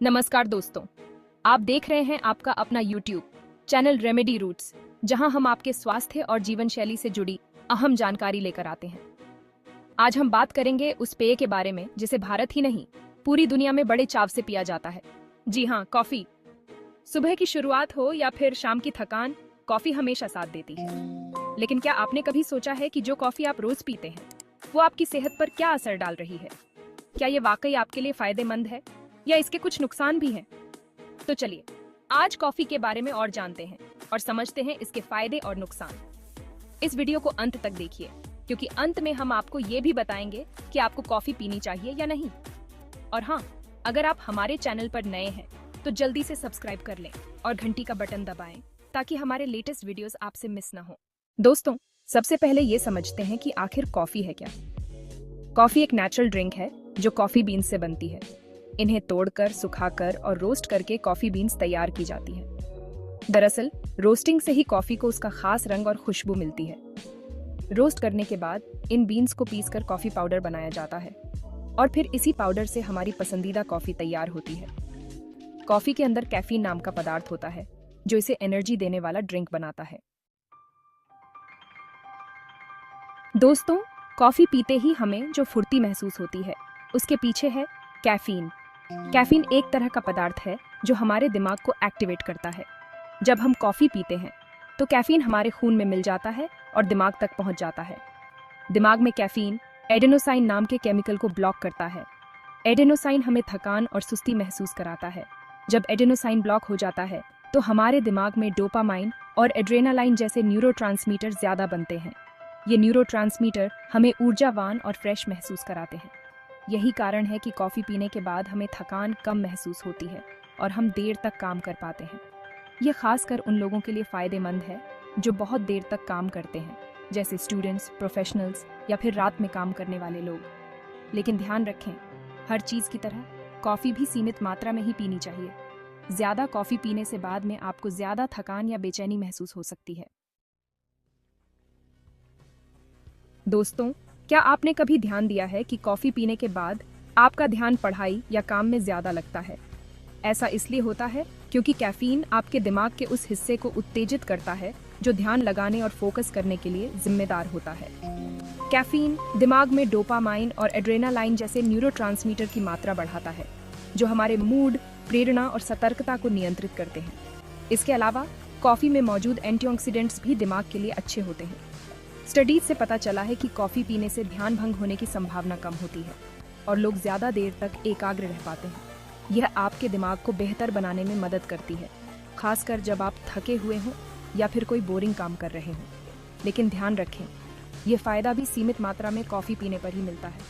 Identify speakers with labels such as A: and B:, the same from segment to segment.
A: नमस्कार दोस्तों, आप देख रहे हैं आपका अपना YouTube चैनल रेमेडी रूट्स, जहां हम आपके स्वास्थ्य और जीवन शैली से जुड़ी अहम जानकारी लेकर आते हैं। आज हम बात करेंगे उस पेय के बारे में जिसे भारत ही नहीं, पूरी दुनिया में बड़े चाव से पिया जाता है। जी हाँ, कॉफी। सुबह की शुरुआत हो या फिर शाम की थकान, कॉफी हमेशा साथ देती है। लेकिन क्या आपने कभी सोचा है कि जो कॉफी आप रोज पीते हैं, वो आपकी सेहत पर क्या असर डाल रही है? क्या ये वाकई आपके लिए फायदेमंद है या इसके कुछ नुकसान भी हैं? तो चलिए आज कॉफी के बारे में और जानते हैं और समझते हैं इसके फायदे और नुकसान। इस वीडियो को अंत तक देखिए, क्योंकि अंत में हम आपको ये भी बताएंगे कि आपको कॉफी पीनी चाहिए या नहीं। और हाँ, अगर आप हमारे चैनल पर नए हैं तो जल्दी से सब्सक्राइब कर लें और घंटी का बटन दबाएं ताकि हमारे लेटेस्ट वीडियोस आपसे मिस ना हो। दोस्तों, सबसे पहले ये समझते हैं कि आखिर कॉफी है क्या। कॉफी एक नेचुरल ड्रिंक है जो कॉफी बीन्स से बनती है। इन्हें तोड़कर, सुखाकर और रोस्ट करके कॉफी बीन्स तैयार की जाती है। दरअसल रोस्टिंग से ही कॉफी को उसका खास रंग और खुशबू मिलती है। रोस्ट करने के बाद इन बीन्स को पीसकर कॉफी पाउडर बनाया जाता है और फिर इसी पाउडर से हमारी पसंदीदा कॉफी तैयार होती है। कॉफी के अंदर कैफीन नाम का पदार्थ होता है जो इसे एनर्जी देने वाला ड्रिंक बनाता है। दोस्तों, कॉफी पीते ही हमें जो फुर्ती महसूस होती है, उसके पीछे है कैफीन। कैफीन एक तरह का पदार्थ है जो हमारे दिमाग को एक्टिवेट करता है। जब हम कॉफी पीते हैं तो कैफीन हमारे खून में मिल जाता है और दिमाग तक पहुंच जाता है। दिमाग में कैफीन एडेनोसाइन नाम के केमिकल को ब्लॉक करता है। एडेनोसाइन हमें थकान और सुस्ती महसूस कराता है। जब एडेनोसाइन ब्लॉक हो जाता है तो हमारे दिमाग में डोपामाइन और एड्रेनालाइन जैसे न्यूरोट्रांसमीटर ज्यादा बनते हैं। ये न्यूरोट्रांसमीटर हमें ऊर्जावान और फ्रेश महसूस कराते हैं। यही कारण है कि कॉफी पीने के बाद हमें थकान कम महसूस होती है और हम देर तक काम कर पाते हैं। यह खासकर उन लोगों के लिए फायदेमंद है जो बहुत देर तक काम करते हैं, जैसे स्टूडेंट्स, प्रोफेशनल्स या फिर रात में काम करने वाले लोग। लेकिन ध्यान रखें, हर चीज की तरह कॉफी भी सीमित मात्रा में ही पीनी चाहिए। ज्यादा कॉफी पीने से बाद में आपको ज्यादा थकान या बेचैनी महसूस हो सकती है। दोस्तों, क्या आपने कभी ध्यान दिया है कि कॉफी पीने के बाद आपका ध्यान पढ़ाई या काम में ज्यादा लगता है? ऐसा इसलिए होता है क्योंकि कैफीन आपके दिमाग के उस हिस्से को उत्तेजित करता है जो ध्यान लगाने और फोकस करने के लिए जिम्मेदार होता है। कैफीन दिमाग में डोपामाइन और एड्रेनालाइन जैसे न्यूरोट्रांसमीटर की मात्रा बढ़ाता है, जो हमारे मूड, प्रेरणा और सतर्कता को नियंत्रित करते हैं। इसके अलावा कॉफी में मौजूद एंटीऑक्सीडेंट्स भी दिमाग के लिए अच्छे होते हैं। स्टडीज से पता चला है कि कॉफी पीने से ध्यान भंग होने की संभावना कम होती है और लोग ज्यादा देर तक एकाग्र रह पाते हैं। यह आपके दिमाग को बेहतर बनाने में मदद करती है, खासकर जब आप थके हुए हों या फिर कोई बोरिंग काम कर रहे हों। लेकिन ध्यान रखें, यह फायदा भी सीमित मात्रा में कॉफी पीने पर ही मिलता है।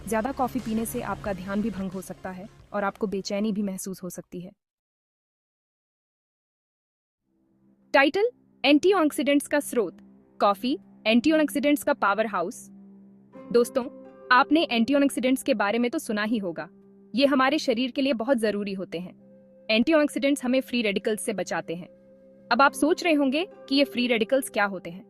A: ज्यादा कॉफी पीने से आपका ध्यान भी भंग हो सकता है और आपको बेचैनी भी महसूस हो सकती है। टाइटल: एंटीऑक्सीडेंट्स का स्रोत। कॉफी एंटीऑक्सीडेंट्स का पावर हाउस। दोस्तों, आपने एंटीऑक्सीडेंट्स के बारे में तो सुना ही होगा। ये हमारे शरीर के लिए बहुत जरूरी होते हैं। एंटीऑक्सीडेंट्स हमें फ्री रेडिकल्स से बचाते हैं। अब आप सोच रहे होंगे कि ये फ्री रेडिकल्स क्या होते हैं।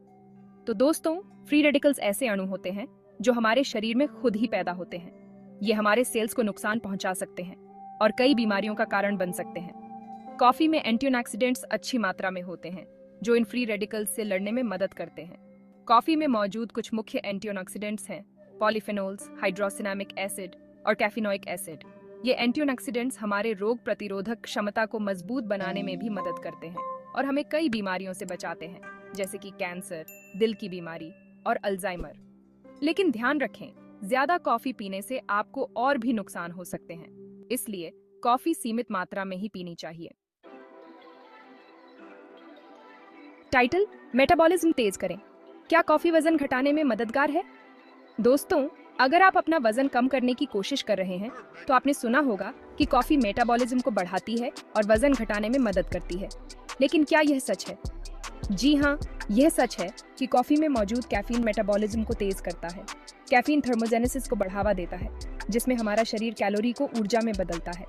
A: तो दोस्तों, फ्री रेडिकल्स ऐसे अणु होते हैं जो हमारे शरीर में खुद ही पैदा होते हैं। ये हमारे सेल्स को नुकसान पहुंचा सकते हैं और कई बीमारियों का कारण बन सकते हैं। कॉफी में एंटीऑक्सीडेंट्स अच्छी मात्रा में होते हैं जो इन फ्री रेडिकल्स से लड़ने में मदद करते हैं। कॉफी में मौजूद कुछ मुख्य एंटीऑक्सीडेंट्स हैं पॉलीफेनोल्स, हाइड्रोसिनामिक एसिड और कैफिनोइक एसिड। ये एंटीऑक्सीडेंट्स हमारे रोग प्रतिरोधक क्षमता को मजबूत बनाने में भी मदद करते हैं और हमें कई बीमारियों से बचाते हैं, जैसे कि कैंसर, दिल की बीमारी और अल्जाइमर। लेकिन ध्यान रखें, ज्यादा कॉफी पीने से आपको और भी नुकसान हो सकते हैं, इसलिए कॉफी सीमित मात्रा में ही पीनी चाहिए। टाइटल: मेटाबॉलिज्म तेज करें। क्या कॉफी वजन घटाने में मददगार है? दोस्तों, अगर आप अपना वजन कम करने की कोशिश कर रहे हैं तो आपने सुना होगा कि कॉफी मेटाबॉलिज्म को बढ़ाती है और वजन घटाने में मदद करती है। लेकिन क्या यह सच है? जी हाँ, यह सच है कि कॉफी में मौजूद कैफीन मेटाबॉलिज्म को तेज करता है। कैफीन थर्मोजेनेसिस को बढ़ावा देता है, जिसमें हमारा शरीर कैलोरी को ऊर्जा में बदलता है।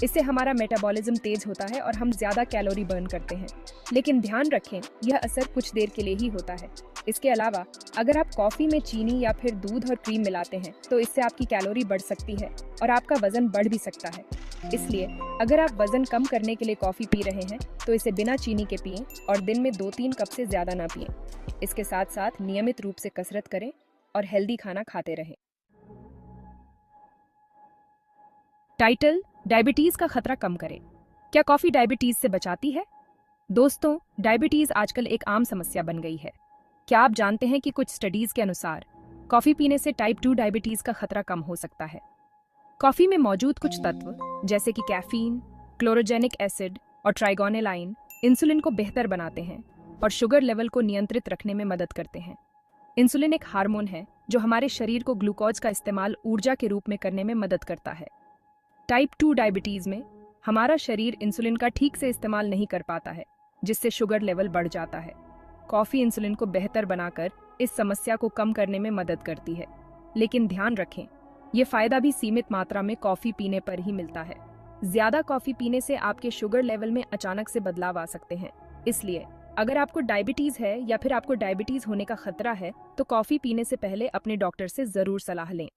A: इससे हमारा मेटाबॉलिज्म तेज होता है और हम ज्यादा कैलोरी बर्न करते हैं। लेकिन ध्यान रखें, यह असर कुछ देर के लिए ही होता है। इसके अलावा अगर आप कॉफी में चीनी या फिर दूध और क्रीम मिलाते हैं तो इससे आपकी कैलोरी बढ़ सकती है और आपका वजन बढ़ भी सकता है। इसलिए अगर आप वजन कम करने के लिए कॉफ़ी पी रहे हैं तो इसे बिना चीनी के पिएं और दिन में 2-3 कप से ज़्यादा ना पिएं। इसके साथ साथ नियमित रूप से कसरत करें और हेल्दी खाना खाते रहें। टाइटल: डायबिटीज का खतरा कम करें। क्या कॉफी डायबिटीज से बचाती है? दोस्तों, डायबिटीज आजकल एक आम समस्या बन गई है। क्या आप जानते हैं कि कुछ स्टडीज के अनुसार कॉफी पीने से टाइप 2 डायबिटीज का खतरा कम हो सकता है। कॉफी में मौजूद कुछ तत्व जैसे कि कैफीन, क्लोरोजेनिक एसिड और ट्राइगोनेलाइन इंसुलिन को बेहतर बनाते हैं और शुगर लेवल को नियंत्रित रखने में मदद करते हैं। इंसुलिन एक हार्मोन है जो हमारे शरीर को ग्लूकोज का इस्तेमाल ऊर्जा के रूप में करने में मदद करता है। टाइप 2 डायबिटीज में हमारा शरीर इंसुलिन का ठीक से इस्तेमाल नहीं कर पाता है, जिससे शुगर लेवल बढ़ जाता है। कॉफी इंसुलिन को बेहतर बनाकर इस समस्या को कम करने में मदद करती है। लेकिन ध्यान रखें, ये फायदा भी सीमित मात्रा में कॉफी पीने पर ही मिलता है। ज्यादा कॉफी पीने से आपके शुगर लेवल में अचानक से बदलाव आ सकते हैं। इसलिए अगर आपको डायबिटीज है या फिर आपको डायबिटीज होने का खतरा है तो कॉफी पीने से पहले अपने डॉक्टर से जरूर सलाह लें।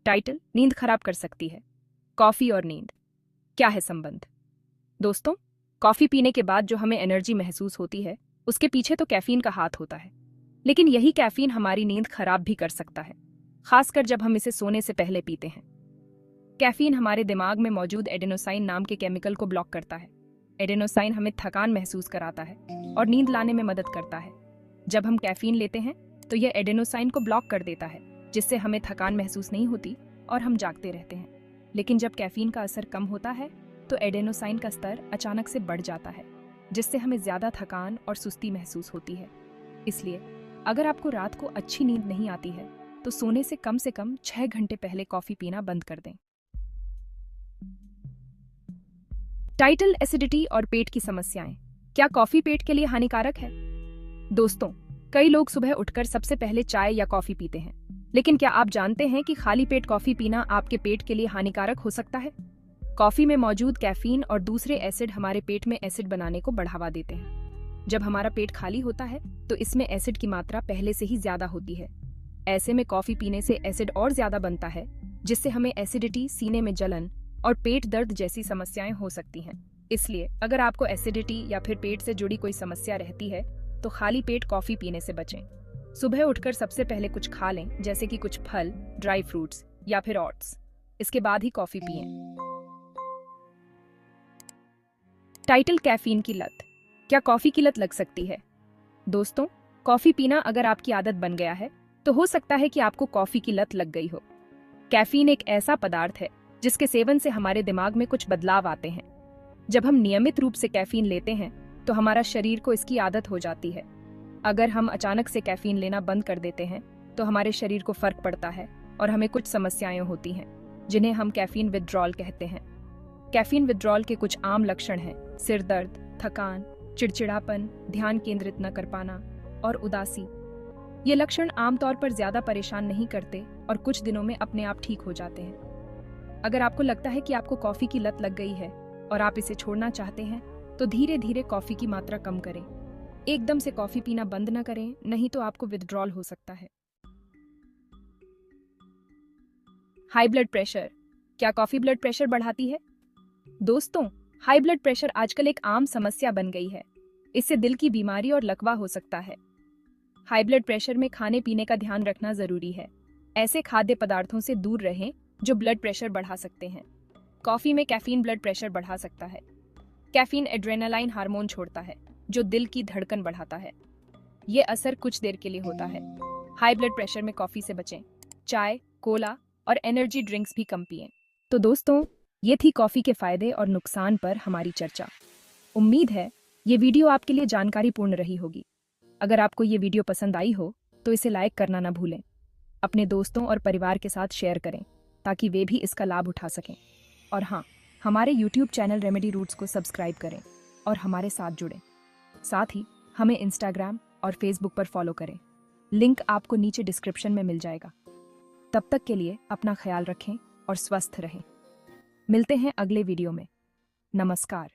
A: टाइटल: नींद खराब कर सकती है। कॉफी और नींद, क्या है संबंध? दोस्तों, कॉफी पीने के बाद जो हमें एनर्जी महसूस होती है उसके पीछे तो कैफीन का हाथ होता है, लेकिन यही कैफीन हमारी नींद खराब भी कर सकता है, खासकर जब हम इसे सोने से पहले पीते हैं। कैफीन हमारे दिमाग में मौजूद एडेनोसाइन नाम के केमिकल को ब्लॉक करता है। एडेनोसाइन हमें थकान महसूस कराता है और नींद लाने में मदद करता है। जब हम कैफीन लेते हैं तो यह एडेनोसाइन को ब्लॉक कर देता है, जिससे हमें थकान महसूस नहीं होती और हम जागते रहते हैं। लेकिन जब कैफीन का असर कम होता है तो एडेनोसाइन का स्तर अचानक से बढ़ जाता है, जिससे हमें ज्यादा थकान और सुस्ती महसूस होती है। इसलिए अगर आपको रात को अच्छी नींद नहीं आती है तो सोने से कम 6 घंटे पहले कॉफी पीना बंद कर दें। टाइटल: एसिडिटी और पेट की समस्याएं, क्या कॉफी पेट के लिए हानिकारक है? दोस्तों, कई लोग सुबह उठकर सबसे पहले चाय या कॉफी पीते हैं, लेकिन क्या आप जानते हैं कि खाली पेट कॉफी पीना आपके पेट के लिए हानिकारक हो सकता है? कॉफी में मौजूद कैफीन और दूसरे एसिड हमारे पेट में एसिड बनाने को बढ़ावा देते हैं। जब हमारा पेट खाली होता है तो इसमें एसिड की मात्रा पहले से ही ज्यादा होती है। ऐसे में कॉफी पीने से एसिड और ज्यादा बनता है, जिससे हमें एसिडिटी, सीने में जलन और पेट दर्द जैसी समस्याएं हो सकती हैं। इसलिए अगर आपको एसिडिटी या फिर पेट से जुड़ी कोई समस्या रहती है तो खाली पेट कॉफी पीने से बचें। सुबह उठकर सबसे पहले कुछ खा लें, जैसे कि कुछ फल, ड्राई फ्रूट्स या फिर ओट्स। इसके बाद ही कॉफी पिएं। टाइटल: कैफीन की लत, क्या कॉफी की लत लग सकती है? दोस्तों, कॉफी पीना अगर आपकी आदत बन गया है तो हो सकता है कि आपको कॉफी की लत लग गई हो। कैफीन एक ऐसा पदार्थ है जिसके सेवन से हमारे दिमाग में कुछ बदलाव आते हैं। जब हम नियमित रूप से कैफीन लेते हैं तो हमारा शरीर को इसकी आदत हो जाती है। अगर हम अचानक से कैफीन लेना बंद कर देते हैं तो हमारे शरीर को फर्क पड़ता है और हमें कुछ समस्याएं होती हैं, जिन्हें हम कैफीन विथड्रॉल कहते हैं। कैफीन विथड्रॉल के कुछ आम लक्षण हैं: सिर दर्द, थकान, चिड़चिड़ापन, ध्यान केंद्रित न कर पाना और उदासी। ये लक्षण आमतौर पर ज्यादा परेशान नहीं करते और कुछ दिनों में अपने आप ठीक हो जाते हैं। अगर आपको लगता है कि आपको कॉफी की लत लग गई है और आप इसे छोड़ना चाहते हैं तो धीरे धीरे कॉफी की मात्रा कम करें। एकदम से कॉफी पीना बंद न करें, नहीं तो आपको विथड्रॉल हो सकता है। हाई ब्लड प्रेशर, क्या कॉफी ब्लड प्रेशर बढ़ाती है? दोस्तों, हाई ब्लड प्रेशर आजकल एक आम समस्या बन गई है। इससे दिल की बीमारी और लकवा हो सकता है। हाई ब्लड प्रेशर में खाने पीने का ध्यान रखना जरूरी है। ऐसे खाद्य पदार्थों से दूर रहें जो ब्लड प्रेशर बढ़ा सकते हैं। कॉफी में कैफीन ब्लड प्रेशर बढ़ा सकता है। कैफीन एड्रेनालाइन हार्मोन छोड़ता है जो दिल की धड़कन बढ़ाता है। ये असर कुछ देर के लिए होता है। हाई ब्लड प्रेशर में कॉफी से बचें। चाय, कोला और एनर्जी ड्रिंक्स भी कम पिएं। तो दोस्तों, ये थी कॉफी के फायदे और नुकसान पर हमारी चर्चा। उम्मीद है ये वीडियो आपके लिए जानकारीपूर्ण रही होगी। अगर आपको ये वीडियो पसंद आई हो तो इसे लाइक करना ना भूलें। अपने दोस्तों और परिवार के साथ शेयर करें ताकि वे भी इसका लाभ उठा सकें। और हाँ, हमारे YouTube चैनल रेमेडी रूट्स को सब्सक्राइब करें और हमारे साथ जुड़ें। साथ ही हमें Instagram और Facebook पर फॉलो करें। लिंक आपको नीचे डिस्क्रिप्शन में मिल जाएगा। तब तक के लिए अपना ख्याल रखें और स्वस्थ रहें। मिलते हैं अगले वीडियो में। नमस्कार।